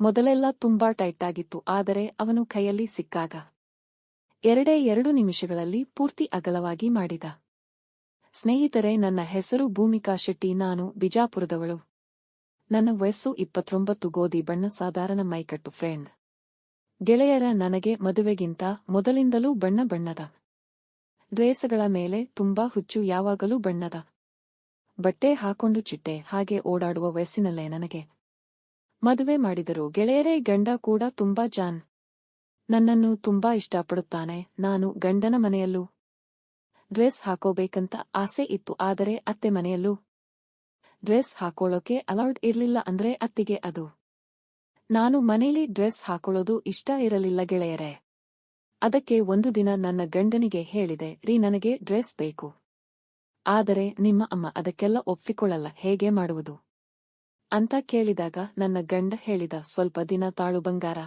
ಮೊದಲೆಲ್ಲ ತುಂಬಾ ಟೈಟಾಗಿತ್ತು, ಆದರೆ ಅವನು ಕೈಯಲ್ಲಿ ಸಿಕ್ಕಾಗ 2 ನಿಮಿಷಗಳಲ್ಲಿ ಪೂರ್ತಿ ಅಗಲವಾಗಿ ಮಾಡಿದ. ಸ್ನೇಹಿತರೆ, ನನ್ನ ಹೆಸರು ಭೂಮಿಕಾ ಶೆಟ್ಟಿ. ನಾನು ಬಿಜಾಪುರದವಳು. ನನ್ನ ವಯಸ್ಸು 29. ಗೋಧಿ ಬಣ್ಣ, ಸಾಧಾರಣ ಮೈಕಟ್ಟು ಫ್ರೆಂಡ್. ಗೆಳೆಯರ, ನನಗೆ ಮದುವೆಗಿಂತ ಮೊದಲಿಂದಲೂ ಬಣ್ಣದ ಡ್ರೇಸ್ಗಳ ಮೇಲೆ ತುಂಬಾ ಹುಚ್ಚು. ಯಾವಾಗಲೂ ಬಣ್ಣದ ಬಟ್ಟೆ ಹಾಕೊಂಡು ಚಿಟ್ಟೆ ಹಾಗೆ ಓಡಾಡುವ ವಯಸ್ಸಿನಲ್ಲೇ ನನಗೆ ಮದುವೆ ಮಾಡಿದರು. ಗೆಳೆಯರೇ, ಗಂಡ ಕೂಡ ತುಂಬಾ ಜಾನ್. ನನ್ನನ್ನು ತುಂಬಾ ಇಷ್ಟಪಡುತ್ತಾನೆ. ನಾನು ಗಂಡನ ಮನೆಯಲ್ಲೂ ಡ್ರೆಸ್ ಹಾಕೋಬೇಕಂತ ಆಸೆ ಇತ್ತು, ಆದರೆ ಅತ್ತೆ ಮನೆಯಲ್ಲೂ ಡ್ರೆಸ್ ಹಾಕೊಳ್ಳೋಕೆ ಅಲೌಡ್ ಇರ್ಲಿಲ್ಲ. ಅಂದ್ರೆ ಅತ್ತಿಗೆ ಅದು. ನಾನು ಮನೇಲಿ ಡ್ರೆಸ್ ಹಾಕೊಳ್ಳೋದು ಇಷ್ಟ ಇರಲಿಲ್ಲ ಗೆಳೆಯರೇ. ಅದಕ್ಕೆ ಒಂದು ದಿನ ನನ್ನ ಗಂಡನಿಗೆ ಹೇಳಿದೆ, ರೀ, ನನಗೆ ಡ್ರೆಸ್ ಬೇಕು, ಆದರೆ ನಿಮ್ಮ ಅಮ್ಮ ಅದಕ್ಕೆಲ್ಲ ಒಪ್ಪಿಕೊಳ್ಳಲ್ಲ, ಹೇಗೆ ಮಾಡುವುದು ಅಂತ ಕೇಳಿದಾಗ ನನ್ನ ಗಂಡ ಹೇಳಿದ, ಸ್ವಲ್ಪ ದಿನ ತಾಳು ಬಂಗಾರ.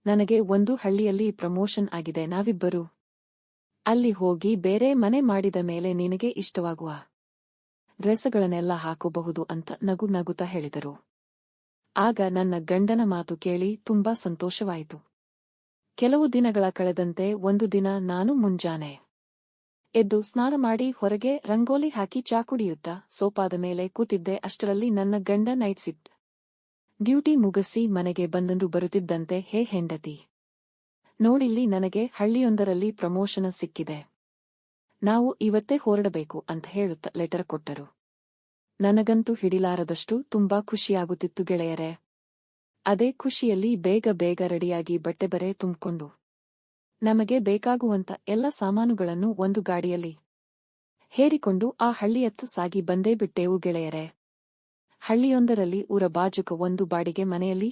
ನನಗೆ ಒಂದು ಹಳ್ಳಿಯಲ್ಲಿ ಪ್ರಮೋಷನ್ ಆಗಿದೆ. ನಾವಿಬ್ಬರು ಅಲ್ಲಿ ಹೋಗಿ ಬೇರೆ ಮನೆ ಮಾಡಿದ ಮೇಲೆ ನಿನಗೆ ಇಷ್ಟವಾಗುವ ಡ್ರೆಸ್ಗಳನ್ನೆಲ್ಲ ಹಾಕಬಹುದು ಅಂತ ನಗುತ್ತಾ ಹೇಳಿದರು. ಆಗ ನನ್ನ ಗಂಡನ ಮಾತು ಕೇಳಿ ತುಂಬಾ ಸಂತೋಷವಾಯಿತು. ಕೆಲವು ದಿನಗಳ ಕಳೆದಂತೆ ಒಂದು ದಿನ ನಾನು ಮುಂಜಾನೆ ಎದ್ದು ಸ್ನಾನ ಮಾಡಿ ಹೊರಗೆ ರಂಗೋಲಿ ಹಾಕಿ ಚಾ ಕುಡಿಯುತ್ತಾ ಸೋಫಾದ ಮೇಲೆ ಕೂತಿದ್ದೆ. ಅಷ್ಟರಲ್ಲಿ ನನ್ನ ಗಂಡ ನೈಟ್ ಶಿಫ್ಟ್ ಡ್ಯೂಟಿ ಮುಗಿಸಿ ಮನೆಗೆ ಬಂದು ಬರುತ್ತಿದ್ದಂತೆ, ಹೇ ಹೆಂಡತಿ, ನೋಡಿಲ್ಲಿ, ನನಗೆ ಹಳ್ಳಿಯೊಂದರಲ್ಲಿ ಪ್ರಮೋಷನ್ ಸಿಕ್ಕಿದೆ. ನಾವು ಇವತ್ತೇ ಹೊರಡಬೇಕು ಅಂತ ಹೇಳುತ್ತಾ ಲೆಟರ್ ಕೊಟ್ಟರು. ನನಗಂತೂ ಹಿಡಿಲಾರದಷ್ಟು ತುಂಬಾ ಖುಷಿಯಾಗುತ್ತಿತ್ತು ಗೆಳೆಯರೇ. ಅದೇ ಖುಷಿಯಲ್ಲಿ ಬೇಗ ರೆಡಿಯಾಗಿ ಬಟ್ಟೆ ಬರೆ ತುಂಬಿಕೊಂಡು ನಮಗೆ ಬೇಕಾಗುವಂತ ಎಲ್ಲ ಸಾಮಾನುಗಳನ್ನು ಒಂದು ಗಾಡಿಯಲ್ಲಿ ಹೇರಿಕೊಂಡು ಆ ಹಳ್ಳಿಯತ್ತ ಸಾಗಿ ಬಂದೇ ಬಿಟ್ಟೆವು ಗೆಳೆಯರೇ. ಹಳ್ಳಿಯೊಂದರಲ್ಲಿ ಊರ ಬಾಜುಕ ಒಂದು ಬಾಡಿಗೆ ಮನೆಯಲ್ಲಿ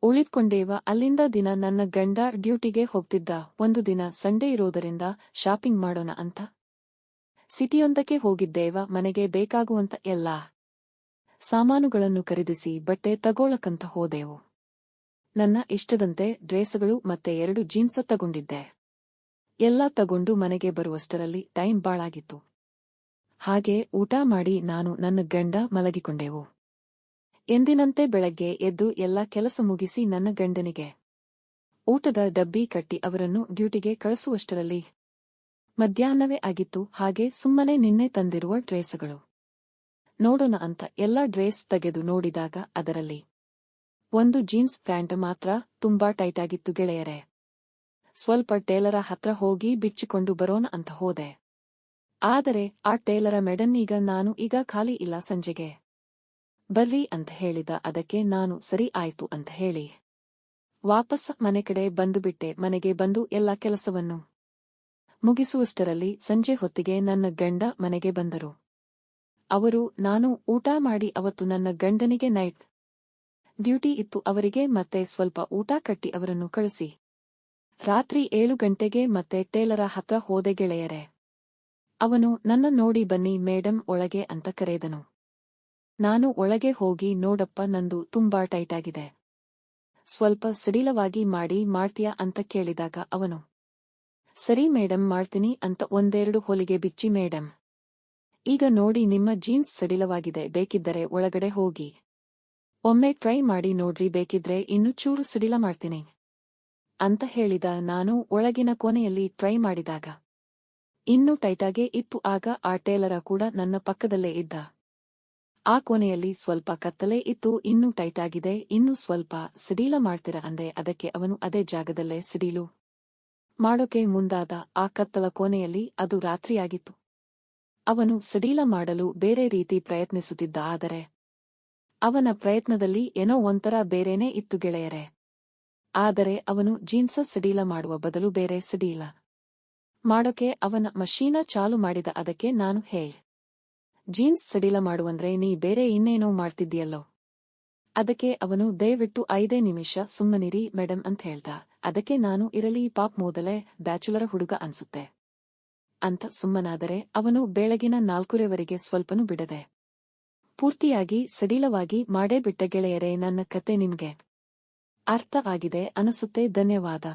ಉಳಿದ್ಕೊಂಡೇವ. ಅಲ್ಲಿಂದ ದಿನ ನನ್ನ ಗಂಡ ಡ್ಯೂಟಿಗೆ ಹೋಗ್ತಿದ್ದ. ಒಂದು ದಿನ ಸಂಡೇ ಇರೋದರಿಂದ ಶಾಪಿಂಗ್ ಮಾಡೋಣ ಅಂತ ಸಿಟಿಯೊಂದಕ್ಕೆ ಹೋಗಿದ್ದೇವ. ಮನೆಗೆ ಬೇಕಾಗುವಂತ ಎಲ್ಲಾ ಸಾಮಾನುಗಳನ್ನು ಖರೀದಿಸಿ ಬಟ್ಟೆ ತಗೋಳಕಂತ ಹೋದೆವು. ನನ್ನ ಇಷ್ಟದಂತೆ ಡ್ರೆಸ್ಗಳು ಮತ್ತೆ 2 ಜೀನ್ಸ್ ತಗೊಂಡಿದ್ದೆ. ಎಲ್ಲ ತಗೊಂಡು ಮನೆಗೆ ಬರುವಷ್ಟರಲ್ಲಿ ಟೈಮ್ ಬಾಳಾಗಿತ್ತು. ಹಾಗೆ ಊಟ ಮಾಡಿ ನಾನು ನನ್ನ ಗಂಡ ಮಲಗಿಕೊಂಡೆವು. ಎಂದಿನಂತೆ ಬೆಳಗ್ಗೆ ಎದ್ದು ಎಲ್ಲ ಕೆಲಸ ಮುಗಿಸಿ ನನ್ನ ಗಂಡನಿಗೆ ಊಟದ ಡಬ್ಬಿ ಕಟ್ಟಿ ಅವರನ್ನು ಡ್ಯೂಟಿಗೆ ಕಳಿಸುವಷ್ಟರಲ್ಲಿ ಮಧ್ಯಾಹ್ನವೇ ಆಗಿತ್ತು. ಹಾಗೆ ಸುಮ್ಮನೆ ನಿನ್ನೆ ತಂದಿರುವ ಡ್ರೆಸ್ಗಳು ನೋಡೋಣ ಅಂತ ಎಲ್ಲ ಡ್ರೆಸ್ ತೆಗೆದು ನೋಡಿದಾಗ ಅದರಲ್ಲಿ ಒಂದು ಜೀನ್ಸ್ ಪ್ಯಾಂಟ್ ಮಾತ್ರ ತುಂಬಾ ಟೈಟಾಗಿತ್ತು ಗೆಳೆಯರೇ. ಸ್ವಲ್ಪ ಟೇಲರ ಹತ್ರ ಹೋಗಿ ಬಿಚ್ಚಿಕೊಂಡು ಬರೋಣ ಅಂತ ಹೋದೆ. ಆದರೆ ಆ ಟೇಲರ ಮೇಡನ್ನೀಗ ನಾನು ಈಗ ಖಾಲಿ ಇಲ್ಲ, ಸಂಜೆಗೆ ಬರ್ರಿ ಅಂತ ಹೇಳಿದ. ಅದಕ್ಕೆ ನಾನು ಸರಿ ಆಯ್ತು ಅಂತ ಹೇಳಿ ವಾಪಸ್ ಮನೆ ಕಡೆ ಬಂದುಬಿಟ್ಟೆ. ಮನೆಗೆ ಬಂದು ಎಲ್ಲ ಕೆಲಸವನ್ನು ಮುಗಿಸುವಷ್ಟರಲ್ಲಿ ಸಂಜೆ ಹೊತ್ತಿಗೆ ನನ್ನ ಗಂಡ ಮನೆಗೆ ಬಂದರು. ಅವರು ನಾನು ಊಟ ಮಾಡಿ, ಅವತ್ತು ನನ್ನ ಗಂಡನಿಗೆ ನೈಟ್ ಡ್ಯೂಟಿ ಇತ್ತು, ಅವರಿಗೆ ಮತ್ತೆ ಸ್ವಲ್ಪ ಊಟ ಕಟ್ಟಿ ಅವರನ್ನು ಕಳಿಸಿ ರಾತ್ರಿ 7 ಗಂಟೆಗೆ ಮತ್ತೆ ಟೇಲರ ಹತ್ರ ಹೋದೆ ಗೆಳೆಯರೇ. ಅವನು ನನ್ನ ನೋಡಿ, ಬನ್ನಿ ಮೇಡಂ ಒಳಗೆ ಅಂತ ಕರೆದನು. ನಾನು ಒಳಗೆ ಹೋಗಿ, ನೋಡಪ್ಪ, ನಂದು ತುಂಬಾ ಟೈಟಾಗಿದೆ, ಸ್ವಲ್ಪ ಸಡಿಲವಾಗಿ ಮಾಡ್ತೀಯಾ ಅಂತ ಕೇಳಿದಾಗ ಅವನು ಸರಿ ಮೇಡಂ ಮಾಡ್ತೀನಿ ಅಂತ 1-2 ಹೊಲಿಗೆ ಬಿಚ್ಚಿ, ಮೇಡಂ ಈಗ ನೋಡಿ ನಿಮ್ಮ ಜೀನ್ಸ್ ಸಡಿಲವಾಗಿದೆ, ಬೇಕಿದ್ದರೆ ಒಳಗಡೆ ಹೋಗಿ ಒಮ್ಮೆ ಟ್ರೈ ಮಾಡಿ ನೋಡ್ರಿ, ಬೇಕಿದ್ರೆ ಇನ್ನು ಚೂರು ಸಡಿಲ ಮಾಡ್ತೀನಿ ಅಂತ ಹೇಳಿದ. ನಾನು ಒಳಗಿನ ಕೊನೆಯಲ್ಲಿ ಟ್ರೈ ಮಾಡಿದಾಗ ಇನ್ನೂ ಟೈಟಾಗೇ ಇತ್ತು. ಆಗ ಆ ಟೇಲರ ಕೂಡ ನನ್ನ ಪಕ್ಕದಲ್ಲೇ ಇದ್ದ. ಆ ಕೊನೆಯಲ್ಲಿ ಸ್ವಲ್ಪ ಕತ್ತಲೆ ಇತ್ತು. ಇನ್ನೂ ಟೈಟಾಗಿದೆ, ಇನ್ನೂ ಸ್ವಲ್ಪ ಸಡಿಲ ಮಾಡ್ತೀರಾ ಅಂದೆ. ಅದಕ್ಕೆ ಅವನು ಅದೇ ಜಾಗದಲ್ಲೇ ಸಡಿಲು ಮಾಡೋಕೆ ಮುಂದಾದ. ಆ ಕತ್ತಲ ಕೊನೆಯಲ್ಲಿ ಅದು ರಾತ್ರಿಯಾಗಿತ್ತು. ಅವನು ಸಡಿಲ ಮಾಡಲು ಬೇರೆ ರೀತಿ ಪ್ರಯತ್ನಿಸುತ್ತಿದ್ದ, ಆದರೆ ಅವನ ಪ್ರಯತ್ನದಲ್ಲಿ ಏನೋ ಒಂಥರ ಬೇರೆನೇ ಇತ್ತು ಗೆಳೆಯರೇ. ಆದರೆ ಅವನು ಜೀನ್ಸ್ ಸಡಿಲ ಮಾಡುವ ಬದಲು ಬೇರೆ ಸಡಿಲ ಮಾಡೋಕೆ ಅವನ ಮಷೀನ ಚಾಲು ಮಾಡಿದ. ಅದಕ್ಕೆ ನಾನು, ಹೇ, ಜೀನ್ಸ್ ಸಡಿಲ ಮಾಡುವಂದ್ರೆ ನೀ ಬೇರೆ ಇನ್ನೇನೋ ಮಾಡ್ತಿದ್ದೀಯಲ್ಲೋ. ಅದಕ್ಕೆ ಅವನು, ದಯವಿಟ್ಟು 5 ನಿಮಿಷ ಸುಮ್ಮನಿರಿ ಮೇಡಂ ಅಂತ ಹೇಳ್ದ. ಅದಕ್ಕೆ ನಾನು, ಇರಲಿ ಪಾಪ್, ಮೊದಲೇ ಬ್ಯಾಚುಲರ ಹುಡುಗ ಅನ್ಸುತ್ತೆ ಅಂತ ಸುಮ್ಮನಾದರೆ ಅವನು ಬೆಳಗಿನ 4:15 ಸ್ವಲ್ಪನೂ ಬಿಡದೆ ಪೂರ್ತಿಯಾಗಿ ಸಡಿಲವಾಗಿ ಮಾಡೇ ಬಿಟ್ಟ ಗೆಳೆಯರೇ. ನನ್ನ ಕತೆ ನಿಮ್ಗೆ ಅರ್ಥ ಆಗಿದೆ ಅನಿಸುತ್ತೆ. ಧನ್ಯವಾದ.